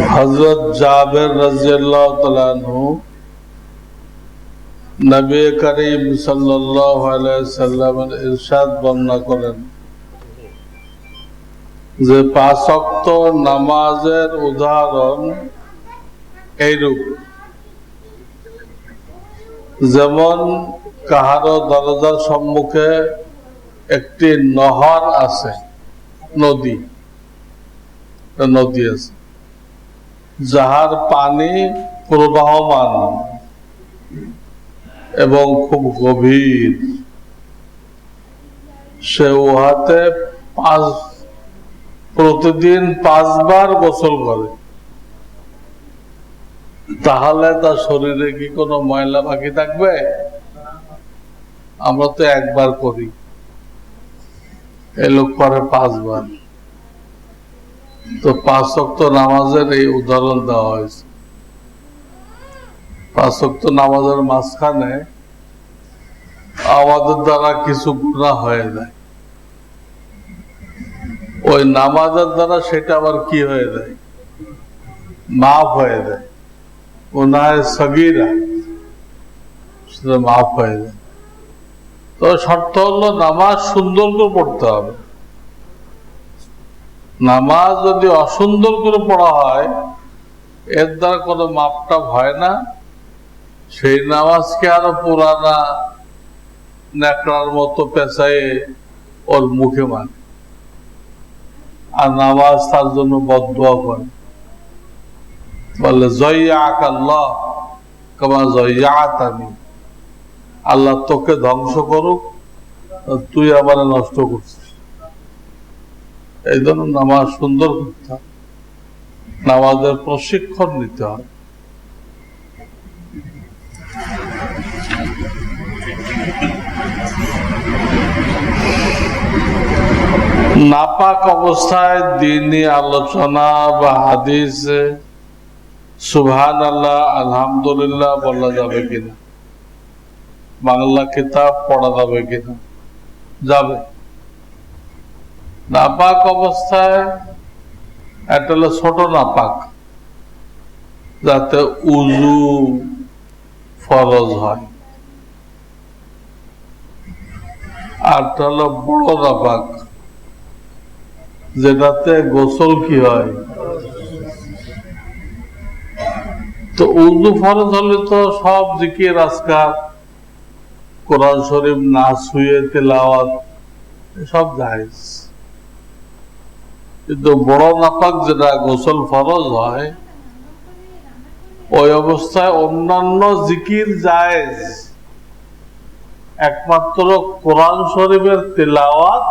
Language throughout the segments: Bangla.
হযরত জাবের রাদিয়াল্লাহু তাআলা আনহু নবী করিম সাল্লাল্লাহু আলাইহি সাল্লামের ইরশাদ বর্ণনা করেন যে পাঁচ ওয়াক্ত নামাজের উদাহরণ এইরূপ, যেমন কাহারো দরজার সম্মুখে একটি নহর আছে, নদী আছে, যাহার পানি প্রবাহমান এবং খুব গভীর। সে উহাতে প্রতিদিন 5 বার গোসল করে, তাহলে তার শরীরে কি কোনো ময়লা বাকি থাকবে? আমরা তো একবার করি, এ লোক করে 5 বার। তো 5 ওয়াক্ত নামাজের এই উদাহরণ দেওয়া হয়েছে। 5 ওয়াক্ত নামাজের মাঝখানে আমাদের দ্বারা কিছু গুনাহ হয়ে যায়, ওই নামাজের দ্বারা সেটা আবার কি হয়ে যায়? মাফ হয়ে যায়। গুনাহে সগীরা সেটা মাফ হয়ে যায়। তো শর্ত হলো নামাজ সুন্দর করে পড়তে হবে। নামাজ যদি অসুন্দর করে পড়া হয়, এর দ্বারা কোনো মাপটাপ হয় না। সেই নামাজকে আরো পুরানা ন্যাকড়ার মতো পেঁচায়ে ওর মুখে মানে, আর নামাজ তার জন্য বদদুয়া করে, বলে জয়্যাক আল্লাহ কামা জয়্যাতানি, আল্লাহ তোকে ধ্বংস করুক, তুই আবার নষ্ট করছিস। এই জন্য নামাজ সুন্দর করতে হয়, নামাজের প্রশিক্ষণ নিতে হয়। নাপাক অবস্থায় দ্বীনি আলোচনা বা হাদিসে সুবহানাল্লাহ আলহামদুলিল্লাহ বলা যাবে কিনা, বাংলা কিতাব পড়া যাবে কিনা? যাবে। নাপাক অবস্থায় একটা হলো ছোট নাপাক, যাতে উযু ফরজ হয়, আর হলো বড় নাপাক, যেটাতে গোসল কি হয়। তো উযু ফরজ হলে তো সব জিকির আজকার, কোরআন শরীফ না ছুঁয়ে তেলাওয়াত সব জায়েজ। কিন্তু বড় নাপাক যেটা গোসল ফরজ হয়, ওই অবস্থায় অন্যান্য জিকির জায়েজ, একমাত্র কোরআন শরীফের তেলাওয়াত।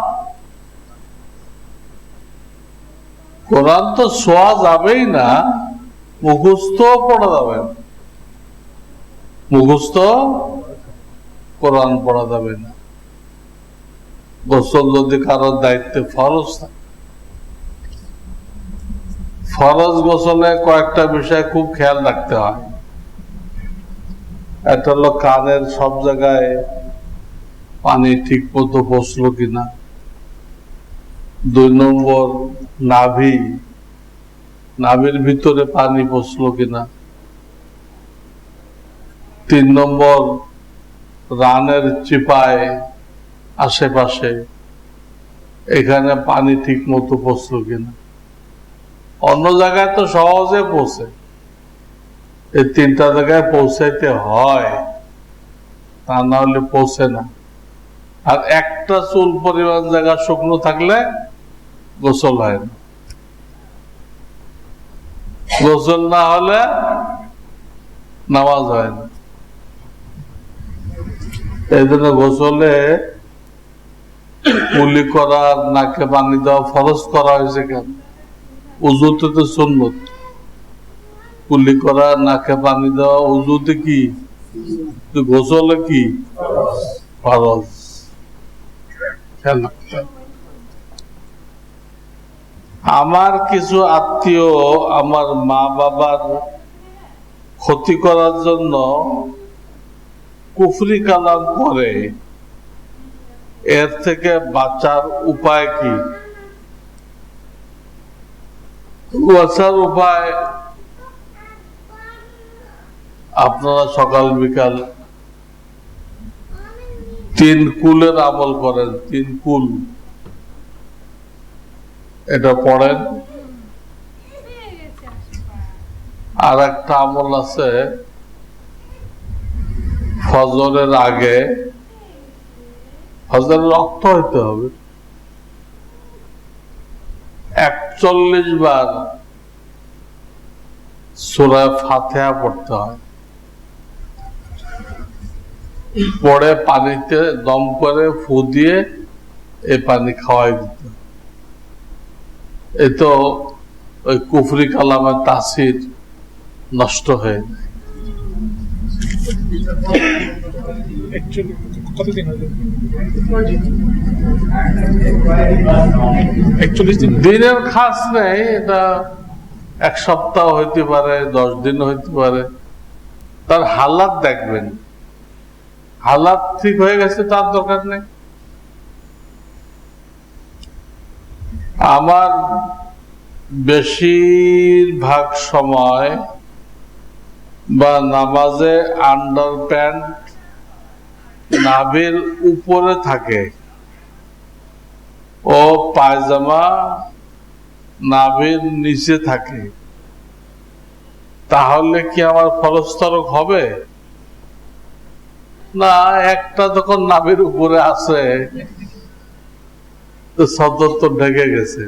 কোরআন তো ছোঁয়া যাবেই না, মুখস্থ পড়া যাবে না, মুখস্থ কোরআন পড়া যাবে না। গোসল যদি কারোর দায়িত্বে ফরজ থাকে, ফরজ গোসলে কয়েকটা বিষয় খুব খেয়াল রাখতে হয়। একটা হলো কানের সব জায়গায় পানি ঠিক মতো পৌঁছলো কিনা। 2 নম্বর নাভির ভিতরে পানি পৌঁছলো কিনা। 3 নম্বর রানের চিপায় আশেপাশে এখানে পানি ঠিক মতো পৌঁছলো কিনা। অন্য জায়গায় তো সহজে পৌঁছে, এই 3টা জায়গায় পৌঁছাইতে হয়, তা না হলে পৌঁছে না। আর একটা চুল পরিমাণ জায়গা শুকনো থাকলে গোসল হয় না, গোসল না হলে নামাজ হয় না। এই জন্য গোসলে কুলি করা, নাকে পানি দেওয়া ফরজ করা হয়েছে কেন? উযুতে তো সুন্নত, কুলি করা, নাকে পানি দেওয়া উযুতে কি, গোসলে কি ফরজ। আমার কিছু আত্মীয় আমার মা বাবার ক্ষতি করার জন্য কুফরি কালাম করে, এর থেকে বাঁচার উপায় কি? বাঁচার উপায় আপনারা সকাল বিকাল 3 কুলের আমল করেন, 3 কুল এটা পড়েন। আর একটা আমল আছে, ফজরের আগে, ফজরের রক্ত হইতে হবে, 41 বার সূরা ফাতিহা পড়তে হয়, পরে পানিতে দম করে ফু দিয়ে এই পানি খাওয়াই দিতে। এ তো ওই কুফরি কালামের তাসির নষ্ট হয়ে যায়। দিনের খাস নেই, এটা 1 সপ্তাহ হইতে পারে, 10 দিন হইতে পারে। তার হালাত দেখবেন, হালাত ঠিক হয়ে গেছে, তার দরকার নেই। আমার বেশিরভাগ সময় বা নামাজে আন্ডার প্যান্ট নাভির উপরে থাকে ও পায়জামা নাভির নিচে থাকে, তাহলে কি আমার ফরজ তরক হবে? না, একটা যখন নাভির উপরে আছে তো সদর তো ঢেকে গেছে।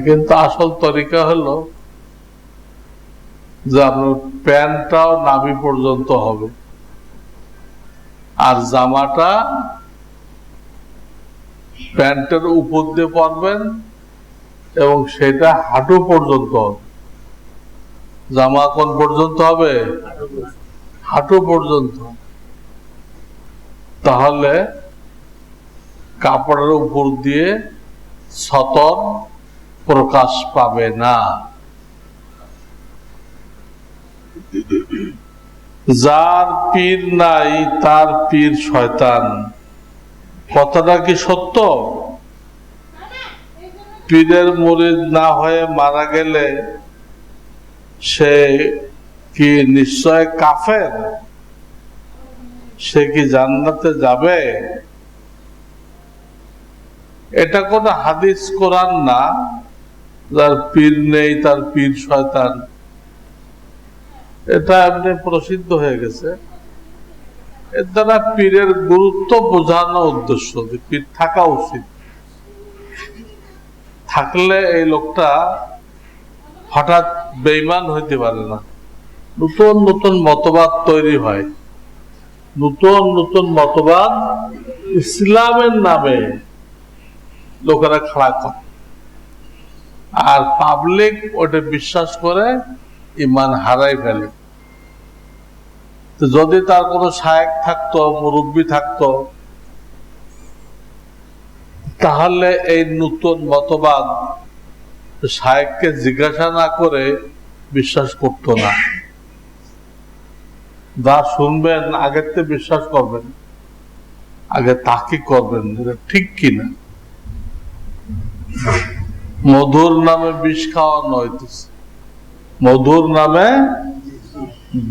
কিন্তু আসল তরিকা হলো যে আপনার প্যান্টটাও নাভি পর্যন্ত হবে আর জামাটা প্যান্টের উপর দিয়ে পরবেন এবং সেটা হাঁটু পর্যন্ত হবে। জামা কোন পর্যন্ত হবে? হাঁটু পর্যন্ত। তাহলে কাপড়ের উপর দিয়ে সতর প্রকাশ পাবে না। যার পীর নাই তার পীর শয়তান, কথাটা কি সত্য? পীরের মুরিদ না হয়ে মারা গেলে সে কি নিশ্চয় কাফের? সে কি জান্নাতে যাবে? এটা কোন হাদিস কোরআন না। যার পীর নেই তার পীর শয়তান, এটা এমনি প্রসিদ্ধ হয়ে গেছে। এর দ্বারা পীরের গুরুত্ব বোঝানো উদ্দেশ্য, যে পীর থাকা উচিত। থাকলে এই লোকটা হঠাৎ বেঈমান হইতে পারে না। নতুন নতুন মতবাদ তৈরি হয়, নতুন নতুন মতবাদ ইসলামের নামে লোকেরা খাড়া করে, আর পাবলিক ওটা বিশ্বাস করে ইমান হারাই ফেলে। তো যদি তার কোনো শায়েখ থাকতো, মুরব্বী থাকতো, তাহলে এই নতুন মতবাদ শায়েখকে জিজ্ঞাসা না করে বিশ্বাস করত না। যা শুনবেন আগের থেকে বিশ্বাস করবেন, আগে তাহকিক করবেন ঠিক কিনা। মধুর নামে বিষ খাওয়ানো হইতেছে, মধুর নামে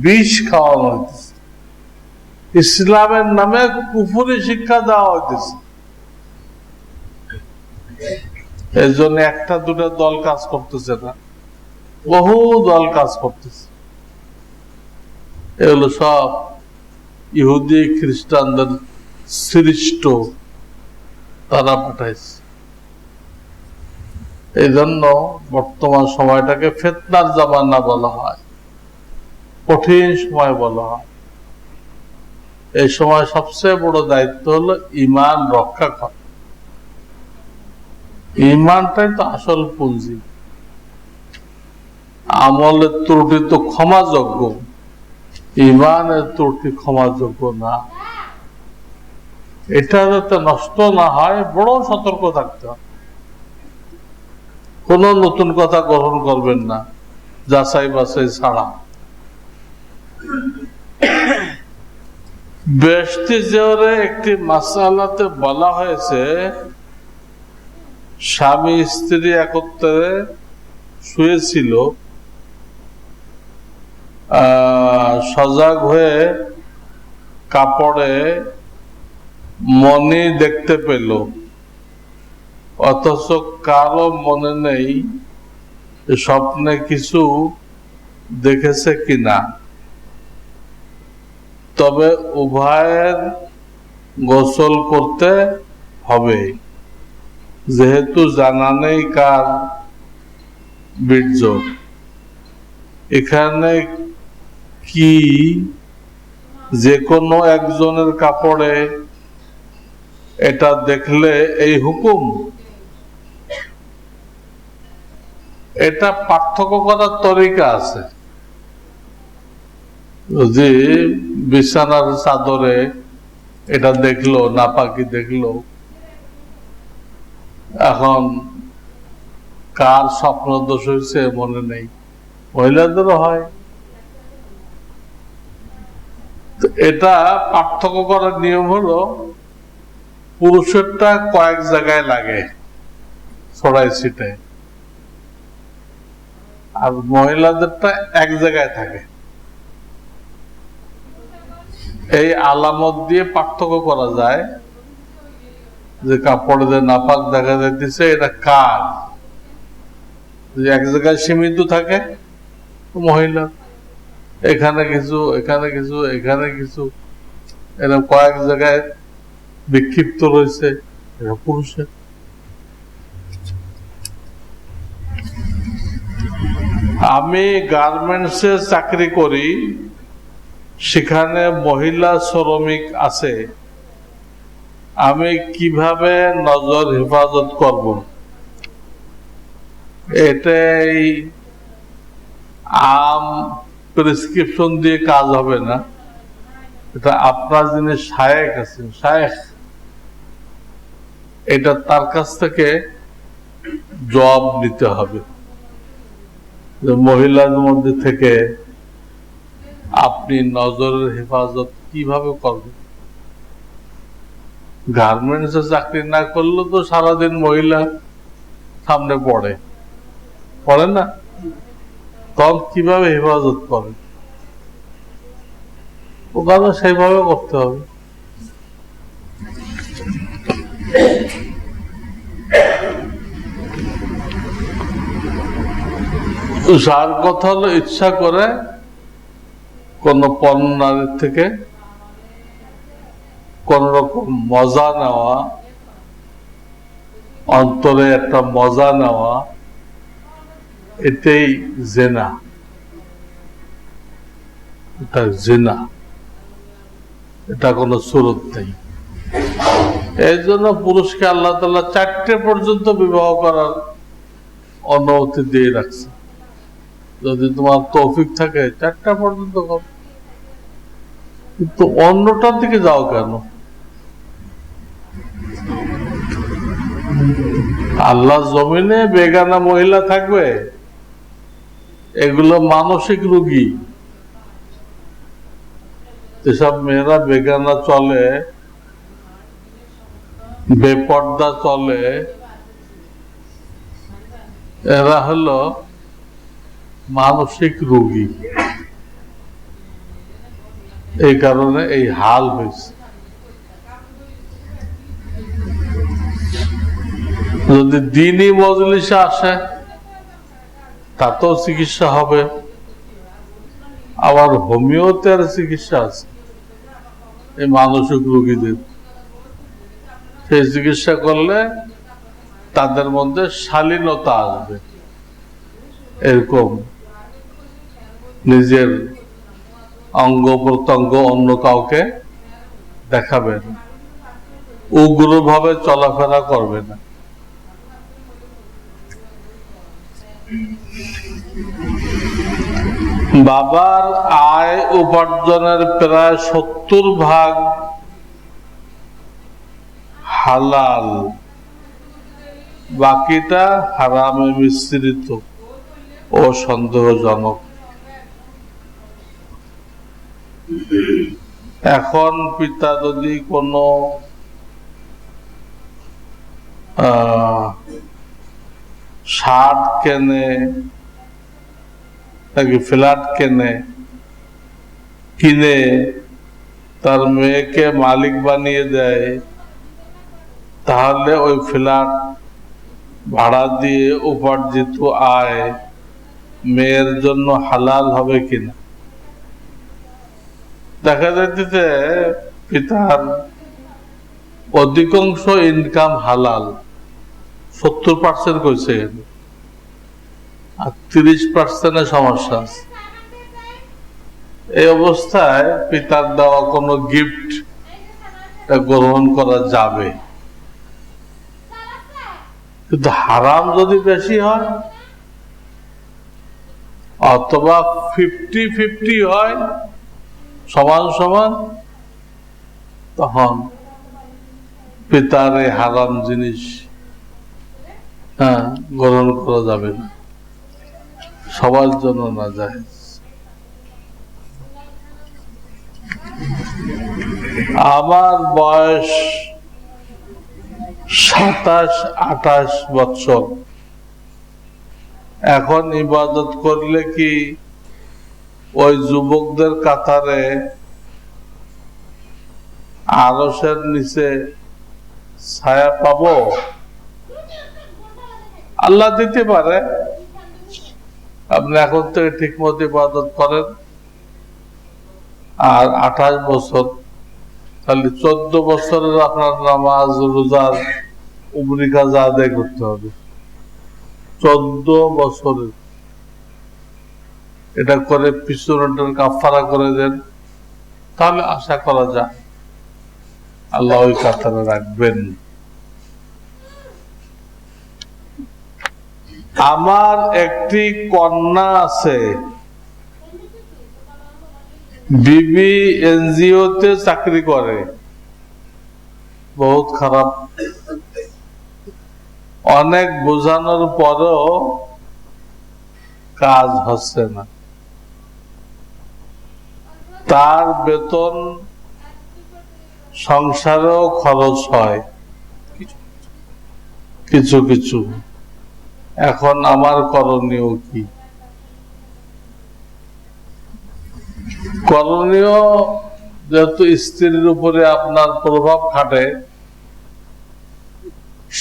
বিষ খাওয়ানো হইতেছে, ইসলামের নামে কুফরি শিক্ষা দেওয়া হইতেছে। এই জন্য একটা দুটা দল কাজ করতেছে না, বহু দল কাজ করতেছে। এগুলো সব ইহুদি খ্রিস্টানদের সৃষ্ট, তারা পাঠাইছে। এই জন্য বর্তমান সময়টাকে ফিতনার জামানা বলা হয়, কঠিন সময় বলা হয়। এই সময় সবচেয়ে বড় দায়িত্ব হলো ঈমান রক্ষা করা। ঈমানটাই তো আসল পুঁজি। আমলের ত্রুটি তো ক্ষমাযোগ্য, ঈমানের ত্রুটি ক্ষমাযোগ্য না। এটা যাতে নষ্ট না হয় বড় সতর্ক থাকতে হবে। কোন নতুন কথা গ্রহণ করবেন না যাচাই বাছাই ছাড়া। বেহেশতি জেওরে একটি মাসআলাতে বলা হয়েছে, স্বামী স্ত্রী একত্রে শুয়েছিল, সজাগ হয়ে কাপড়ে মণি দেখতে পেল, অথচ কারো মনে নেই স্বপ্নে কিছু দেখেছে কিনা। তবে উভয়ের গোসল করতে হবে, যেহেতু জানা নেই কার বীর্য। এখানে কি যে কোনো একজনের কাপড়ে এটা দেখলে এই হুকুম? এটা পার্থক্য করার তরিকা আছে। যদি বিছানার চাদরে এটা দেখলো, নাপাকি দেখলো, এখন কার স্বপ্ন দোষ হয়েছে মনে নেই, মহিলাদেরও হয়। এটা পার্থক্য করার নিয়ম হলো, পুরুষেরটা কয়েক জায়গায় লাগে ছড়াই ছিটে, আর মহিলাদেরটা এক জায়গায় থাকে। এই আলামত দিয়ে পার্থক্য করা যায় যে কাপড় দিয়ে নাপাক দেখা যাইতেছে, এটা কার। যদি এক জায়গায় সীমিত থাকে মহিলা, এখানে কিছু, এখানে কিছু, এখানে কিছু, এরকম কয়েক জায়গায় বিক্ষিপ্ত রয়েছে, এটা পুরুষের। আমি গার্মেন্টসে চাকরি করি, সেখানে মহিলা শ্রমিক আছে, আমি কিভাবে নজর হেফাজত করব? এটাই আম প্রেসক্রিপশন দিয়ে কাজ হবে না। এটা আপনার যিনি শায়েখ আছেন, শায়েখ, এটা তার কাছ থেকে জবাব নিতে হবে যে মহিলার মধ্যে থেকে আপনি নজরের হেফাজত কিভাবে করবেন। গার্মেন্টসে চাকরি না করলে তো সারাদিন মহিলা সামনে পড়ে না, তখন কিভাবে হেফাজত করে? ওখানে সেইভাবে করতে হবে। যার কথা হলো, ইচ্ছা করে কোন পণ্য নারীর থেকে কোন রকম মজা নেওয়া, অন্তরে একটা মজা নেওয়া, এটাই জেনা। এটা জেনা, এটা কোনো সুরত নেই। এই জন্য পুরুষকে আল্লাহ তাআলা 4টে পর্যন্ত বিবাহ করার অনুমতি দিয়ে রাখছে। যদি তোমার তৌফিক থাকে 4টা পর্যন্ত কর, কিন্তু অন্যটার দিকে যাও কেন? আল্লাহ জমিনে বেগানা মহিলা থাকবে, এগুলো মানসিক রোগী। যেসব মেয়েরা বেগানা চলে, বেপর্দা চলে, এরা হলো মানসিক রোগী। এই কারণে এই হাল হয়েছে। যদি দ্বীনি মজলিসে আসে তাতেও চিকিৎসা হবে, আবার হোমিওপ্যাথির চিকিৎসা আছে এই মানসিক রোগীদের। সেই চিকিৎসা করলে তাদের মধ্যে শালীনতা আসবে। এরকম নিজের অঙ্গ প্রত্যঙ্গ অন্য কাউকে দেখাবেন, উগ্রভাবে চলাফেরা করবে না। বাবার আয় উপার্জনের প্রায় 70% হালাল, বাকিটা হারামে মিশ্রিত ও সন্দেহজনক। এখন পিতা যদি কোনো শার্ট কেনে, নাকি ফ্ল্যাট কেনে, কিনে তার মেয়েকে মালিক বানিয়ে দেয়, তাহলে ওই ফ্ল্যাট ভাড়া দিয়ে উপার্জিত আয় মেয়ের জন্য হালাল হবে কিনা? দেখা যাচ্ছে পিতার অধিকাংশ ইনকাম হালাল, 70% কইছে, আর 30% সমস্যা আছে। এই অবস্থায় পিতার দেওয়া কোনো গিফট গ্রহণ করা যাবে, কিন্তু হারাম যদি বেশি হয় অথবা 50-50 হয়, সমান সমান, তখন পিতার এই হারাম জিনিস গ্রহণ করা যাবে না, সবার জন্য না যায়। আমার বয়স 27-28 বছর। এখন ইবাদত করলে কি ওই যুবকদের কাতারে আরশের নিচে ছায়া পাবো? আল্লাহ দিতে পারে। আপনি এখন থেকে ঠিক মতো ইবাদত করেন, আর 28 বছর, তাহলে 14 বছরের আপনার নামাজ রোজার উমরিকা যা আদায় করতে হবে, 14 বছরের। এটা করে পিছনটার কাফারা করে দেন, তাহলে আশা করা যায় আল্লাহ ওই কাতারে রাখবেন। আমার একটি কন্যা আছে, বিবি এনজিওতে চাকরি করে, বহুত খারাপ। অনেক বোঝানোর পরও কাজ হচ্ছে না। তার বেতন সংসারেও খরচ হয় কিছু কিছু। এখন আমার করণীয় কি? করণীয়, যেহেতু স্ত্রীর উপরে আপনার প্রভাব খাটে,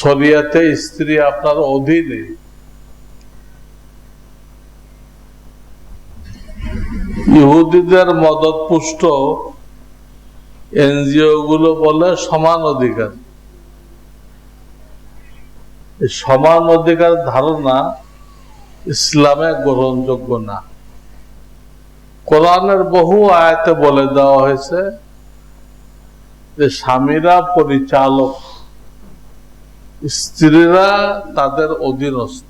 শরিয়াতে স্ত্রী আপনার অধীনে, ইহুদিদের মদত পুষ্ট এনজিও গুলো বলে সমান অধিকার। সমান অধিকার ধারণা ইসলামে গ্রহণযোগ্য না। কোরআনের বহু আয়াতে বলে দেওয়া হয়েছে যে স্বামীরা পরিচালক, স্ত্রীরা তাদের অধীনস্থ।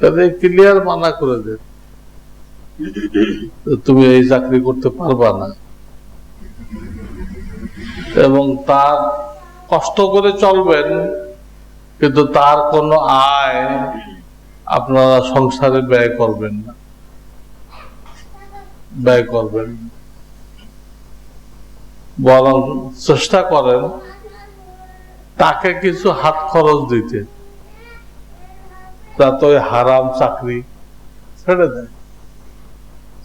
তাদের ক্লিয়ার মানা করে দেন, তুমি এই চাকরি করতে পারবা না, এবং তার কষ্ট করে চলবেন, কিন্তু তার কোনো আয় আপনারা সংসারে ব্যয় করবেন না, ব্যয় করবেন। বরং চেষ্টা করেন তাকে কিছু হাত খরচ দিতে, যাতে ওই হারাম চাকরি ছেড়ে দেয়।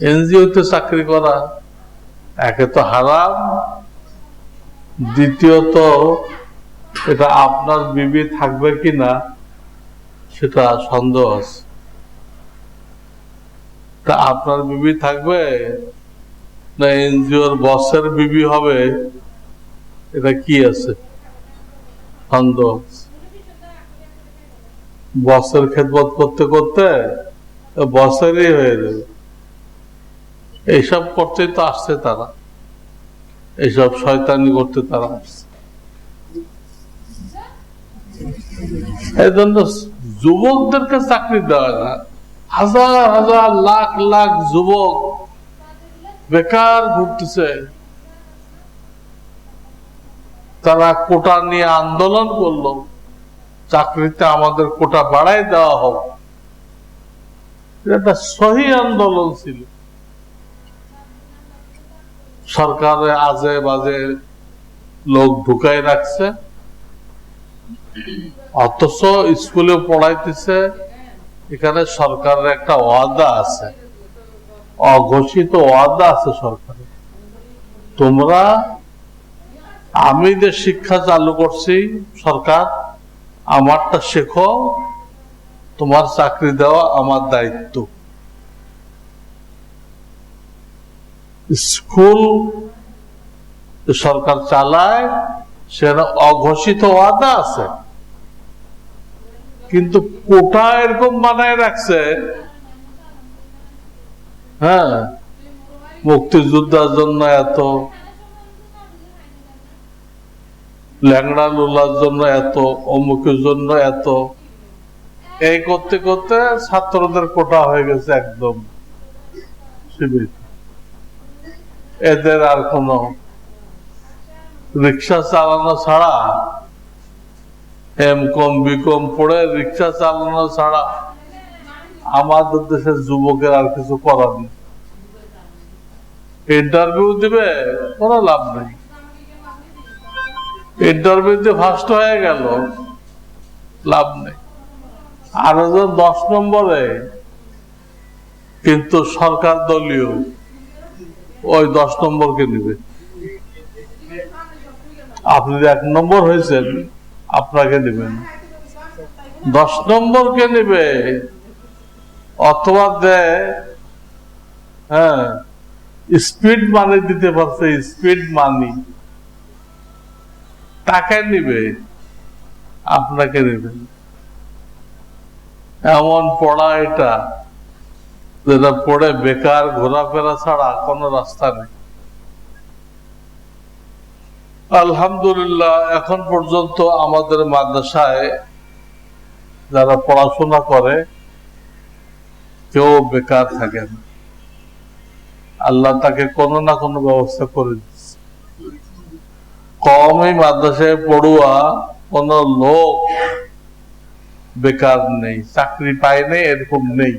এনজিওতে চাকরি করা একে তো হারাম, দ্বিতীয়ত এটা আপনার বিবি থাকবে কিনা সেটা সন্দেহ আছে। তা আপনার বিবি থাকবে না এনজিওর বসের বিবি হবে, এটা কি আছে? সন্দেহ। বসের খেদমত করতে করতে বসেরই হয়ে যাবে। এইসব করতে তো আসছে তারা, এইসব শয়তানি করতে তারা আসছে। এই জন্য যুবকদেরকে চাকরি দেওয়া না। হাজার হাজার লাখ লাখ যুবক বেকার ঘুরতেছে, তারা কোটা নিয়ে আন্দোলন করলো, চাকরিতে আমাদের কোটা বাড়াই দেওয়া হোক। এটা সহি আন্দোলন ছিল। সরকারে আজে বাজে লোক ঢুকাই রাখছে, অথচ স্কুলে পড়াইতেছে। এখানে সরকারের একটা ওয়াদা আছে, অঘোষিত ওয়াদা আছে সরকারের। তোমরা, আমি যে শিক্ষা চালু করছি সরকার, আমারটা শেখো, তোমার চাকরি দেওয়া আমার দায়িত্ব। স্কুল সরকার চালায়, সেটা অঘোষিত ওয়াদা আছে, কিন্তু কোটা এরকম বানায় রাখছে। হ্যাঁ, মুক্তিযোদ্ধার জন্য এত, ল্যাংড়া লুলার জন্য এত, অমুকের জন্য এত, এই করতে করতে ছাত্রদের কোটা হয়ে গেছে একদম সীমিত। এদের আর কোন রিক্সা চালানো ছাড়া, এম.কম বিকম পড়ে রিক্সা চালানো ছাড়া আমাদের দেশের যুবকের আর কিছু করার নেই। ইন্টারভিউ দিবে, কোনো লাভ নেই। ইন্টারভিউতে ফার্স্ট হয়ে গেল, লাভ নেই। আর 10 নম্বরে কিন্তু সরকার দলীয়, ওই 10 নম্বরকে নিবে। আপনি 1 নম্বর হয়েছেন, আপনাকে নেবেন, 10 নম্বরকে নেবে। অথবা দেয়, হ্যাঁ, স্পিড মানি দিতে পারছে, স্পিড মানি, টাকা নিবে, আপনাকে নেবেন। এমন পড়া এটা, যেটা পড়ে বেকার ঘোরাফেরা ছাড়া কোনো রাস্তা নেই। আলহামদুলিল্লাহ, এখন পর্যন্ত আমাদের মাদ্রাসায় যারা পড়াশোনা করে কেউ বেকার থাকে না। আল্লাহ তাকে কোনো না কোনো ব্যবস্থা করে দিচ্ছে। কমই মাদ্রাসায় পড়ুয়া কোন লোক বেকার নেই, চাকরি পায় নেই, এরকম নেই।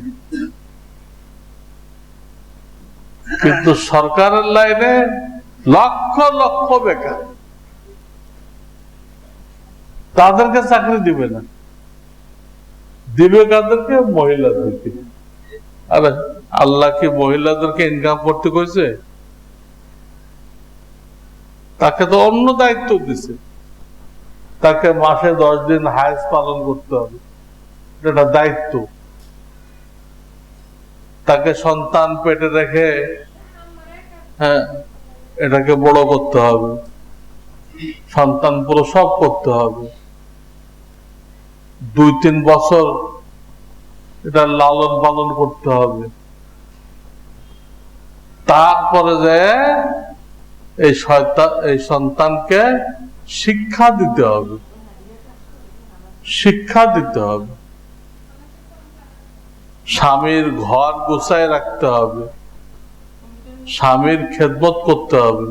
কিন্তু সরকারের লাইনে লক্ষ লক্ষ বেকার, তাদেরকে চাকরি দিবে না, দিবে কাদেরকে? মহিলাদেরকে। আরে আল্লাহ কি মহিলাদেরকে ইনকাম করতে কইছে? তাকে তো অন্য দায়িত্ব দিছে, তাকে মাসে 10 দিন হায়েজ পালন করতে হবে, এটা দায়িত্ব। তাকে সন্তান পেটে রেখে, হ্যাঁ, এটাকে বড় করতে হবে, সন্তান প্রসব করতে হবে, 2-3 বছর এটা লালন পালন করতে হবে, তারপরে যে এই সন্তানকে শিক্ষা দিতে হবে, শিক্ষা দিতে হবে, স্বামীর ঘর গোছায় রাখতে হবে, স্বামীর খেদমত করতে হবে।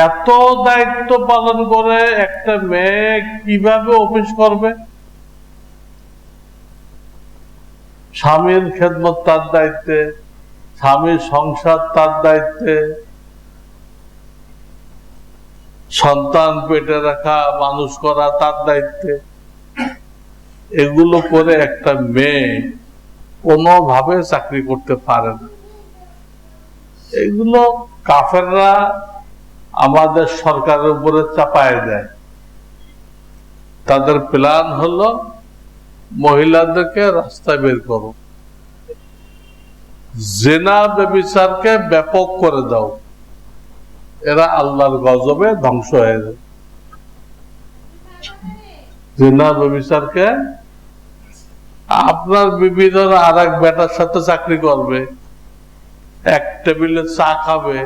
এত দায়িত্ব পালন করে একটা মেয়ে কিভাবে অফিস করবে? স্বামীর খেদমত তার দায়িত্বে, স্বামীর সংসার তার দায়িত্বে, সন্তান পেটে রাখা, মানুষ করা তার দায়িত্বে। এগুলো করে একটা মেয়ে কোনোভাবে চাকরি করতে পারে না। এগুলো কাফেররা আমাদের সরকারের উপরে চাপায় দেয়। তাদের প্ল্যান হলো মহিলাদেরকে রাস্তায় বের করো, জিনা ব্যভিচারকে ব্যাপক করে দাও, এরা আল্লাহর গজবে ধ্বংস হয়ে যায়। জিনা ব্যভিচারকে, আপনার বিবি ধরো আর এক বেটার সাথে চাকরি করবে, এক টেবিলে চা খাবে,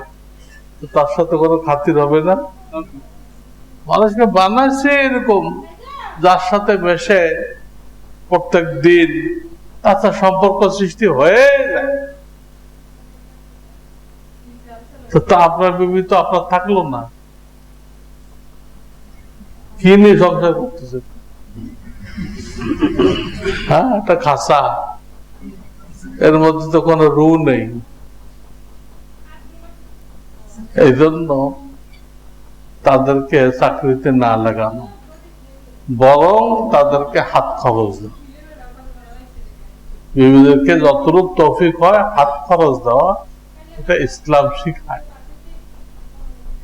তার সাথে কোনো খাতির হবে না? মানুষকে বানাইছে এরকম, যার সাথে মেশে প্রত্যেক দিন তার সম্পর্ক সৃষ্টি হয়ে যায়। তো আপনার বিবি তো আপনার থাকলো না, কি নিয়ে সংসার করতেছে? হ্যাঁ, একটা খাসা, এর মধ্যে তো কোনো রু নেই। এই জন্য তাদেরকে চাকরিতে না লাগানো, বরং তাদেরকে হাত খরচ দেয়। বিবিদেরকে যতটুকু তৌফিক হয় হাত খরচ দেওয়া, এটা ইসলাম শিখায়।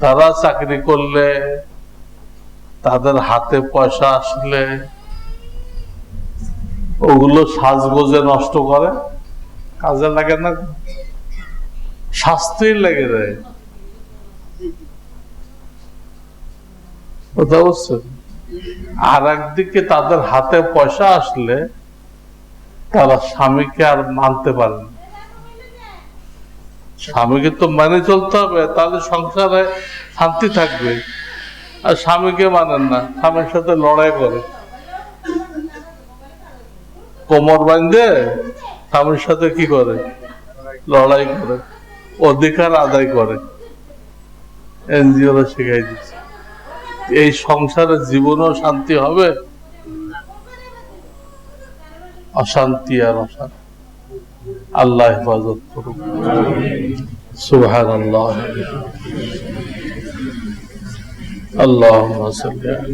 তারা চাকরি করলে, তাদের হাতে পয়সা আসলে ওগুলো সাজগোজে নষ্ট করে, কাজে লাগে না, শাস্তি লেগে দেয়। কথা বুঝছেন? আর একদিকে তাদের হাতে পয়সা আসলে তারা স্বামীকে আর মানতে পারে না। স্বামীকে তো মানে চলতে হবে, তাহলে সংসারে শান্তি থাকবে। আর স্বামীকে মানেন না, স্বামীর সাথে লড়াই করে, কোমর বাঁধে স্বামীর সাথে কি করে, লড়াই করে, অধিকার আদায় করে। এনজিওরা শিখাই দিচ্ছে। এই সংসারে জীবনও শান্তি হবে, অশান্তি আর অশান্তি। আল্লাহ হেফাজত করুন। সুবহানাল্লাহ। আল্লাহুম্মা সাল্লি আলা